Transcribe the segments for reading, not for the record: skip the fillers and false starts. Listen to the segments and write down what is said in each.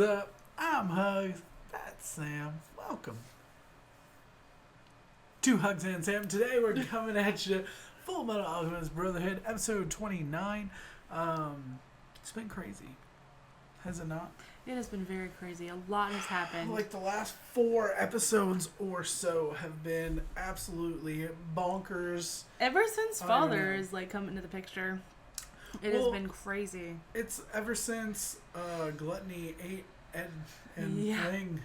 up? I'm Hugz. That's Sam. Welcome to Hugz and Sam. Today we're coming at you, Fullmetal Alchemist Brotherhood, episode 29. It's been crazy, has it not? It has been very crazy. A lot has happened. Like the last 4 episodes or so have been absolutely bonkers. Ever since Father is like come into the picture, it has been crazy. It's ever since Gluttony ate and Ling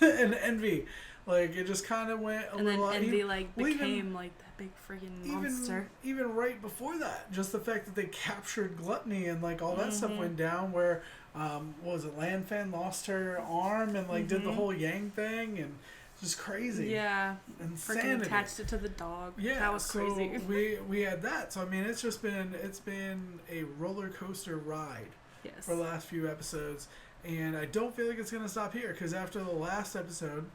and Envy. Like, it just kind of went a little... And then Envy, became, that big freaking monster. Even right before that, just the fact that they captured Gluttony and, all that stuff went down where, what was it, Lanfan lost her arm and, did the whole Yang thing and just crazy. Yeah. Insanity. Freaking attached it to the dog. Yeah. That was crazy. we had that. So, I mean, it's been a roller coaster ride for the last few episodes. And I don't feel like it's going to stop here because after the last episode...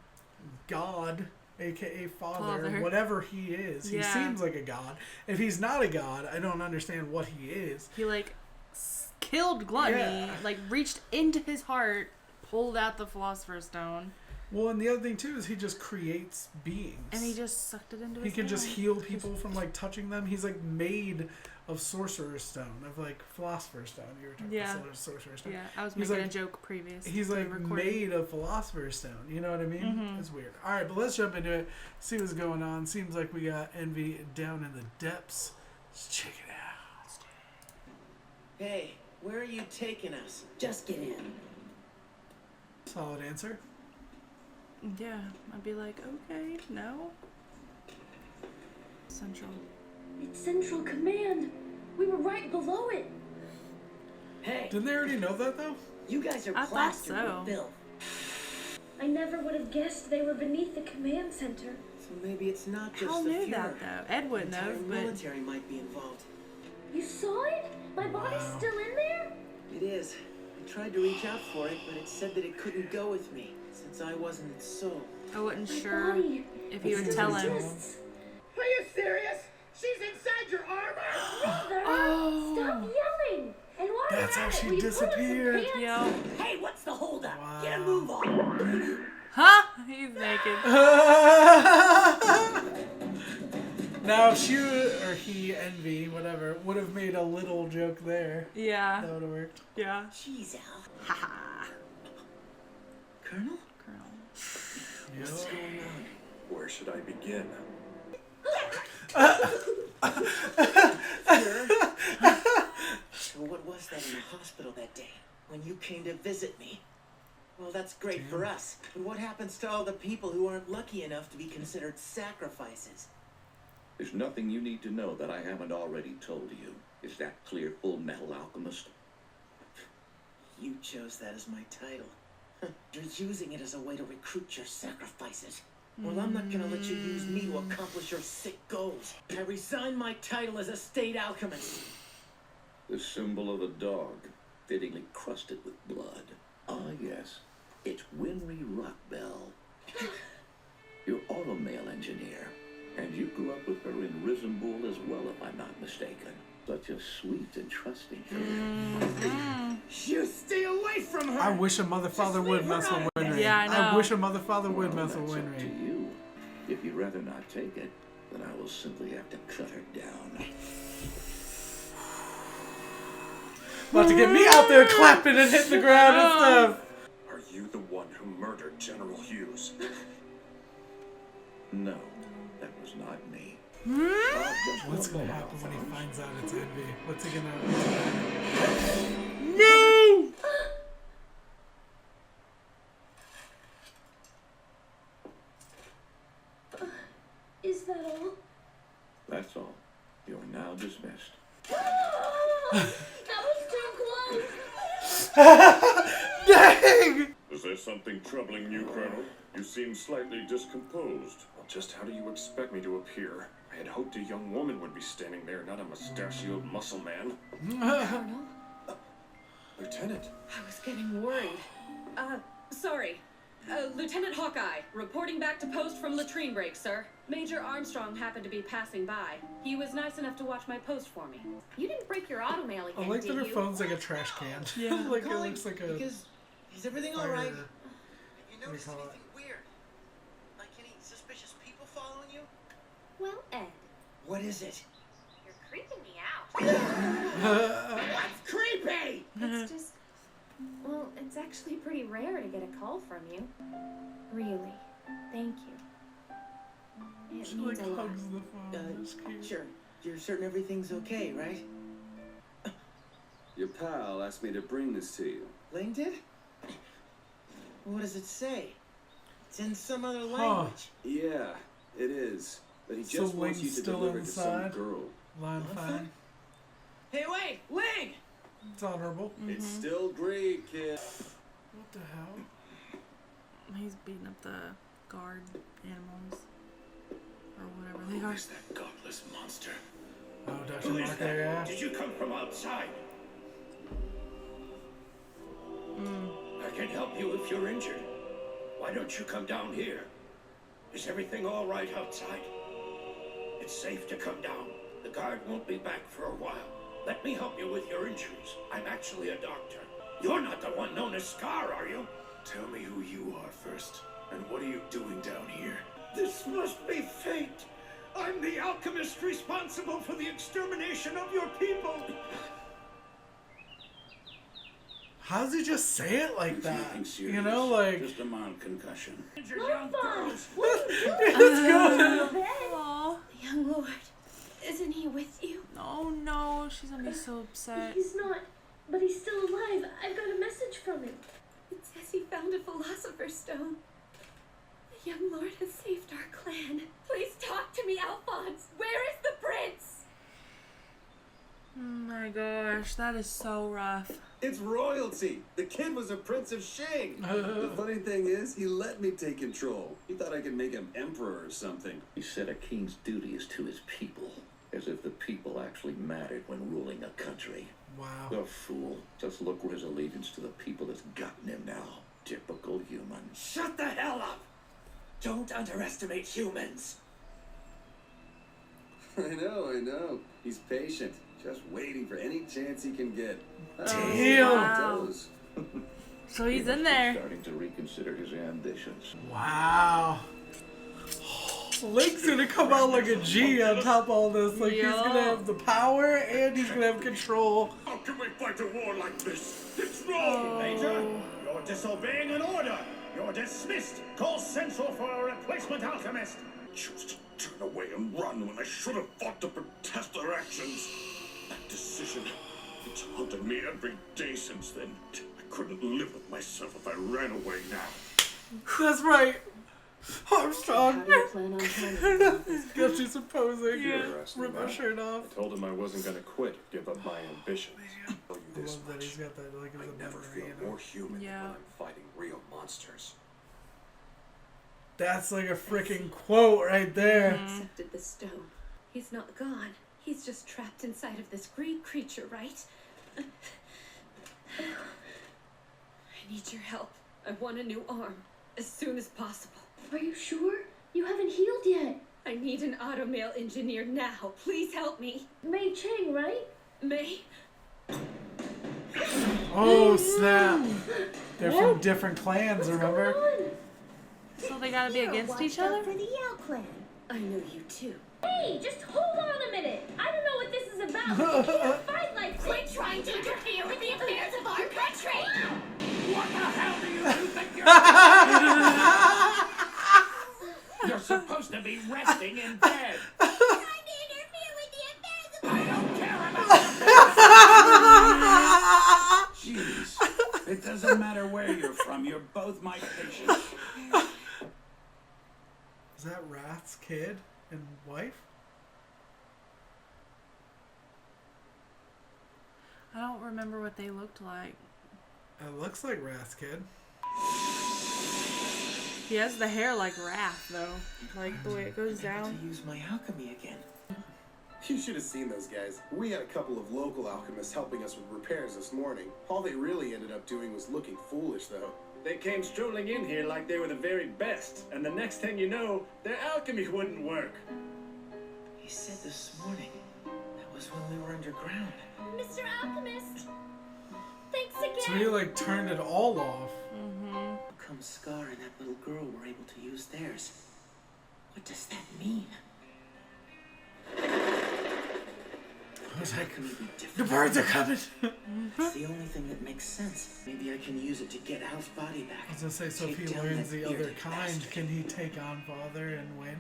God, aka Father, whatever he is. He seems like a god. If he's not a god, I don't understand what he is. He killed Gluttony, reached into his heart, pulled out the Philosopher's Stone. Well, and the other thing too is he just creates beings. And he just sucked it into his He can hand. just heal people from touching them. He's made of Sorcerer's Stone, of Philosopher's Stone. You were talking about Sorcerer's Stone. Yeah, I was making a joke previous. He's made of Philosopher's Stone. You know what I mean? Mm-hmm. It's weird. All right, but let's jump into it. See what's going on. Seems like we got Envy down in the depths. Let's check it out. Hey, where are you taking us? Just get in. Solid answer. Yeah, I'd be like, okay, no. Central. It's Central Command. We were right below it. Hey. Didn't they already know that, though? You guys are plastered with filth. I never would have guessed they were beneath the command center. So maybe it's not just How the knew Fuhrer. that, though? Ed would know, The but... military might be involved. You saw it? My body's still in there? It is. I tried to reach out for it, but it said that it couldn't go with me, since I wasn't its soul. I wasn't My sure body. if he would tell him. Exists. Are you serious? She's inside your armor? Mother, stop yelling! And while That's you're how at she it, will you pull up some disappeared. pants? Yo. Hey, what's the holdup? Wow. Get a move on. Huh? He's naked. Now, if she or he, Envy, whatever, would have made a little joke there. Yeah. That would have worked. Yeah. Jeez, Al. Haha. Colonel? What's going on? Where should I begin? So what was that in the hospital that day, when you came to visit me? Well, that's great for us. But what happens to all the people who aren't lucky enough to be considered sacrifices? There's nothing you need to know that I haven't already told you. Is that clear, Fullmetal Alchemist? You chose that as my title. You're using it as a way to recruit your sacrifices. Well, I'm not gonna let you use me to accomplish your sick goals. I resign my title as a state alchemist. The symbol of a dog, fittingly crusted with blood. Ah, yes. It's Winry Rockbell. You're automail engineer, and you grew up with her in Risenbull as well, if I'm not mistaken. Such a sweet and trusting girl. You stay away from her! I wish a mother father would mess with Winry. Yeah, I know. I wish a mother father would mess with That's up to Winry. you. If you'd rather not take it, then I will simply have to cut her down. About to get me out there clapping and hitting the ground and stuff. Are you the one who murdered General Hugz? No, that was not me. What's gonna happen when he finds out it's Envy? What's he gonna... No! Is that all? That's all. You are now dismissed. That was too close! Dang! Is there something troubling you, Colonel? You seem slightly discomposed. Well, just how do you expect me to appear? I had hoped a young woman would be standing there, not a mustachioed muscle man. Colonel? Lieutenant. I was getting worried. Sorry. Lieutenant Hawkeye, reporting back to post from latrine break, sir. Major Armstrong happened to be passing by. He was nice enough to watch my post for me. You didn't break your automail again, I like that did her you? phone's like a trash can. Yeah. Like it looks like a... Because Is everything all right? Have you noticed anything weird? Like any suspicious people following you? Well, Ed, What is it? you're creeping me out. What's creepy? It's just, well, it's actually pretty rare to get a call from you. Really. Thank you. It She means like a lot. hugs the phone. It's cute. Sure. You're certain everything's okay, right? Your pal asked me to bring this to you. Ling did? What does it say? It's in some other language. Yeah, it is. But he So just wants Ling's you to still deliver to some inside? girl. Line fine. Hey, wait! Ling! It's honorable. It's still Greek, kid. What the hell? He's beating up the guard animals. Or whatever they Who are. is that godless monster? Oh, Dr. Who is Mark there, yeah. that? Did you come from outside? I can help you if you're injured. Why don't you come down here? Is everything all right outside? It's safe to come down. The guard won't be back for a while. Let me help you with your injuries. I'm actually a doctor. You're not the one known as Scar, are you? Tell me who you are first, and what are you doing down here? This must be fate. I'm the alchemist responsible for the extermination of your people. How does he just say it like It's that? nothing serious. You know, like. Just a mild concussion. Alphonse! Aw. Young Lord, isn't he with you? Oh no, she's gonna be so upset. He's not, but he's still alive. I've got a message from him. It says he found a philosopher's stone. The young lord has saved our clan. Please talk to me, Alphonse. Where is the prince? Oh my gosh, that is so rough. It's royalty. The kid was a prince of Shang. The funny thing is, he let me take control. He thought I could make him emperor or something. He said a king's duty is to his people, as if the people actually mattered when ruling a country. Wow. The fool. Just look where his allegiance to the people has gotten him now. Typical human. Shut the hell up! Don't underestimate humans. I know. He's patient. Just waiting for any chance he can get. Damn. Wow. So he's in there. Starting to reconsider his ambitions. Wow. Link's gonna come out like a G on top of all this. Like, he's gonna have the power and he's gonna have control. How can we fight a war like this? It's wrong, Major. You're disobeying an order. You're dismissed. Call Central for a replacement alchemist. Choose to turn away and run when I should have fought to protest their actions. That decision, it's haunted me every day since then. I couldn't live with myself if I ran away now. That's right. Armstrong. How do you plan on handling this? Guilty supposing. You're interesting, Rip my man. shirt off. I told him I wasn't gonna quit, give up my ambitions. Tell you I this love that much. he's got that, like, as I a never memory, feel you know? more human than Yeah. when I'm fighting real monsters. That's like a freaking quote right there. Accepted the stone. He's not gone. He's just trapped inside of this green creature, right? I need your help. I want a new arm. As soon as possible. Are you sure? You haven't healed yet. I need an automail engineer now. Please help me. Mei Chang, right? May? Oh, snap. They're from different clans, remember? So they gotta be against each other? For the Yao clan. I know you too. Hey, just hold on a minute. I don't know what this is about. We can't fight like this. Quit trying to interfere with the affairs of our country! What the hell do you think you're doing? You're supposed to be resting in bed. Trying to interfere with the affairs of I don't care about Jeez. It doesn't matter where you're from. You're both my patients. Is that Wrath's kid and wife? I don't remember what they looked like. It looks like Wrath's kid. He has the hair like Wrath, though. Like the way it goes I got down. to use my alchemy again. You should have seen those guys. We had a couple of local alchemists helping us with repairs this morning. All they really ended up doing was looking foolish, though. They came strolling in here like they were the very best, and the next thing you know, their alchemy wouldn't work. He said this morning. That was when we were underground. Mr. Alchemist, thanks again! So he like turned it all off. How come Scar and that little girl were able to use theirs? What does that mean? I was like, Can we be different? the birds are coming! It's the only thing that makes sense. Maybe I can use it to get Al's body back. I was gonna say, so if he Take down learns that the other bearded kind, bastard. can he take on Father and win?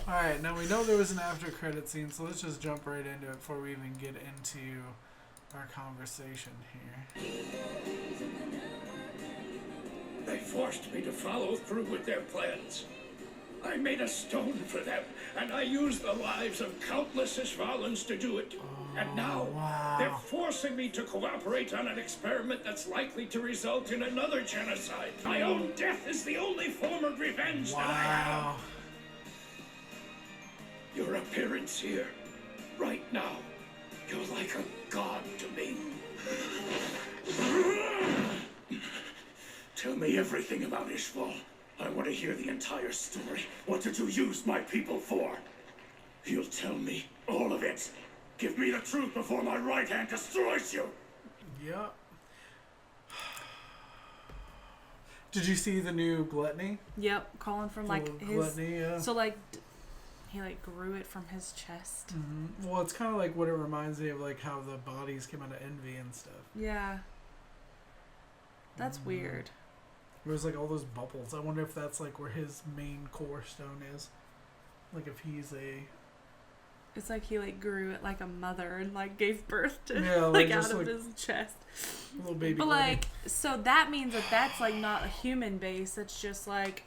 Alright, now we know there was an after credit scene, so let's just jump right into it before we even get into our conversation here. They forced me to follow through with their plans. I made a stone for them, and I used the lives of countless Ishvalans to do it. And now, they're forcing me to cooperate on an experiment that's likely to result in another genocide. My own death is the only form of revenge that I have. Your appearance here, right now, you're like a god to me. Tell me everything about Ishval. I want to hear the entire story. What did you use my people for? You'll tell me all of it. Give me the truth before my right hand destroys you. Yep. Did you see the new gluttony? Yep, calling from like Full his. gluttony, yeah. So like, he like grew it from his chest. Mm-hmm. Well, it's kind of like what it reminds me of, like how the bodies came out of envy and stuff. Yeah. That's weird. There's like all those bubbles. I wonder if that's like where his main core stone is. Like if he's a... It's like he like grew it like a mother and like gave birth to like out of his chest. Little baby. But like, so that means that that's like not a human base. It's just like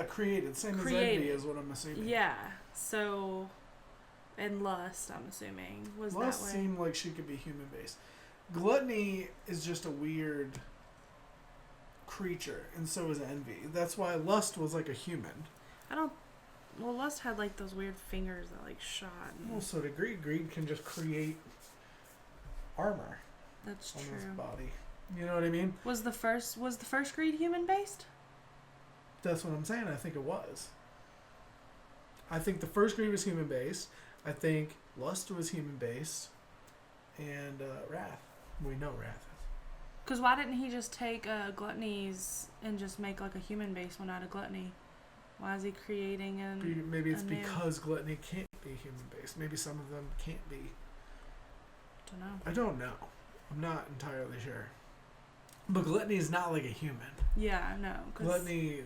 created. Same as envy is what I'm assuming. Yeah. So, and lust, I'm assuming was Lust that way. seemed like she could be human based. Gluttony is just a weird creature, and so is envy. That's why lust was like a human. Well, lust had like those weird fingers that like shot. Well, so did greed. Greed can just create armor. That's on true. his body. You know what I mean? Was the first greed human based? That's what I'm saying. I think it was. I think the first greed was human based. I think lust was human based, and wrath. We know wrath is. Because why didn't he just take gluttonies and just make like a human based one out of gluttony? Why is he creating Maybe it's because gluttony can't be human based. Maybe some of them can't be. I don't know. I'm not entirely sure. But gluttony is not like a human. Yeah, no. Gluttony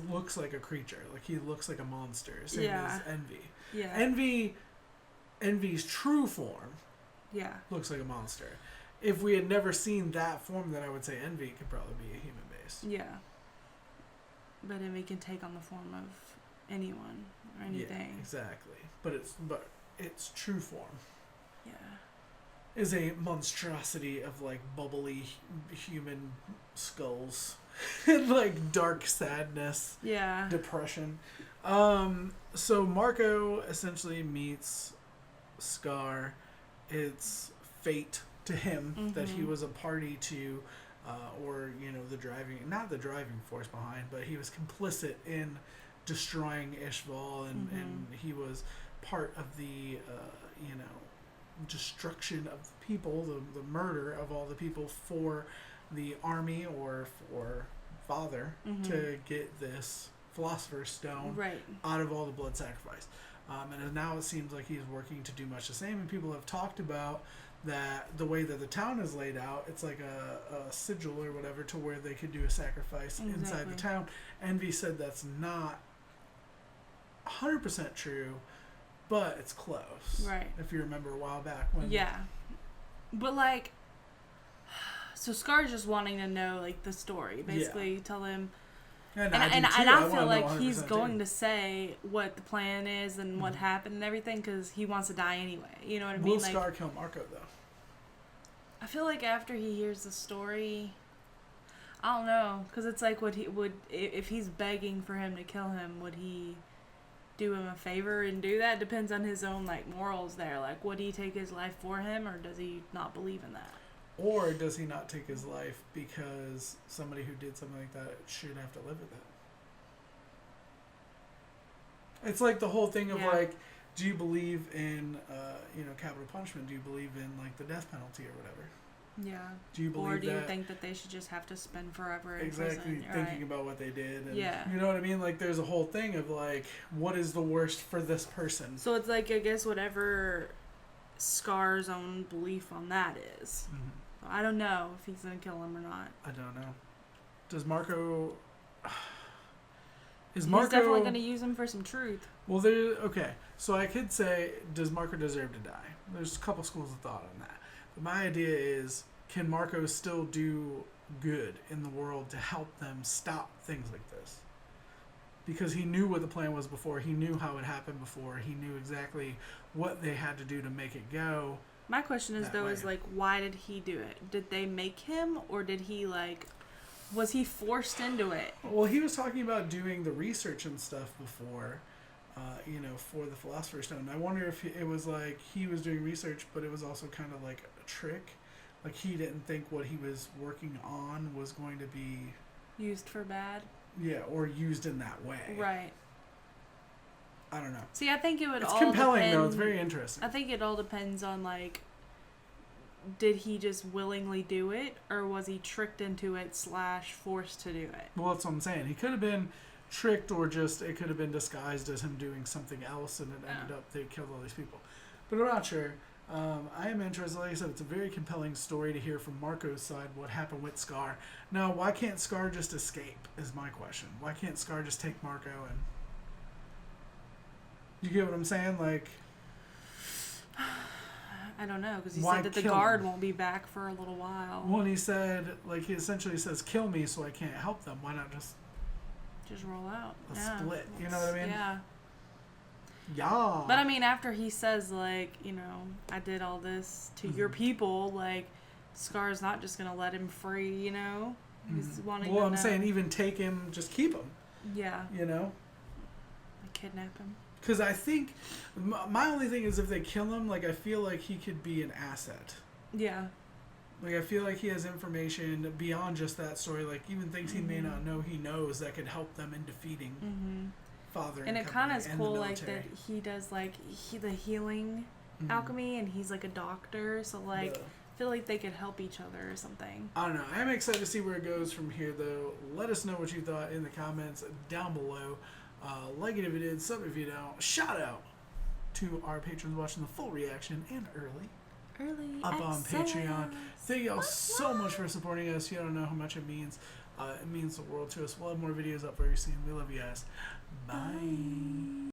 looks like a creature. Like he looks like a monster. Same as envy. Yeah. Envy's true form. Yeah. Looks like a monster. If we had never seen that form, then I would say envy could probably be a human base. Yeah. But envy can take on the form of anyone or anything. Yeah, exactly. But its true form. Yeah. Is a monstrosity of like bubbly human skulls and like dark sadness. Yeah. Depression. So Marco essentially meets Scar. It's fate to him that he was a party to, or not the driving force behind, but he was complicit in destroying Ishval, and he was part of the destruction of the people, the murder of all the people for the army or for Father to get this Philosopher's Stone out of all the blood sacrifice. And now it seems like he's working to do much the same, and people have talked about that the way that the town is laid out, it's like a sigil or whatever to where they could do a sacrifice inside the town. Envy said that's not 100% true, but it's close. Right. If you remember a while back. But like, so Scar's just wanting to know like the story. Basically tell him. And I feel like he's going to say what the plan is and what happened and everything because he wants to die anyway. You know what I mean? Will Scar kill Marco though? I feel like after he hears the story, I don't know, because it's like if he's begging for him to kill him, would he do him a favor and do that? Depends on his own like morals there. Like, would he take his life for him, or does he not believe in that? Or does he not take his life because somebody who did something like that should have to live with it? It's like the whole thing of like, do you believe in capital punishment? Do you believe in like the death penalty or whatever? Yeah. Do you believe that? Or do you think that they should just have to spend forever in exactly prison? Thinking about what they did. And, yeah. You know what I mean? Like, there's a whole thing of, like, what is the worst for this person? So it's like, I guess, whatever Scar's own belief on that is. Mm-hmm. I don't know if he's going to kill him or not. I don't know. Does Marco... He's definitely going to use him for some truth. Well, okay. So I could say, does Marco deserve to die? There's a couple schools of thought on that. But my idea is, can Marco still do good in the world to help them stop things like this? Because he knew what the plan was before. He knew how it happened before. He knew exactly what they had to do to make it go. My question is, though, is, like, why did he do it? Did they make him, or did he, like... Was he forced into it? Well, he was talking about doing the research and stuff before, for the Philosopher's Stone. I wonder if it was like he was doing research, but it was also kind of like a trick. Like, he didn't think what he was working on was going to be... Used for bad? Yeah, or used in that way. Right. I don't know. See, I think it would It's all compelling, depend, though. It's very interesting. I think it all depends on, like... Did he just willingly do it, or was he tricked into it / forced to do it? Well, that's what I'm saying. He could have been tricked, or just it could have been disguised as him doing something else, and it ended up they killed all these people. But I'm not sure. I am interested. Like I said, it's a very compelling story to hear from Marco's side what happened with Scar. Now, why can't Scar just escape, is my question. Why can't Scar just take Marco and... You get what I'm saying? Like... I don't know, because he said that the guard won't be back for a little while. Well, he said, like, he essentially says, kill me so I can't help them. Why not just roll out? Split, you know what I mean? Yeah. Yeah. But, I mean, after he says, like, I did all this to your people, like, Scar's not just going to let him free, He's wanting to I'm saying even take him, just keep him. Yeah. Like, kidnap him. Because I think, my only thing is if they kill him, like, I feel like he could be an asset. Yeah. Like, I feel like he has information beyond just that story, like, even things he may not know he knows that could help them in defeating Father and it kind of is cool, like, that he does, like, the healing alchemy, and he's, like, a doctor, so, like, I feel like they could help each other or something. I don't know. I'm excited to see where it goes from here, though. Let us know what you thought in the comments down below. Like it if you did, sub if you don't. Shout out to our patrons watching the full reaction and early up on Patreon. Thank y'all so much for supporting us. You don't know how much it means. It means the world to us. We'll have more videos up very soon. We love you guys. Bye.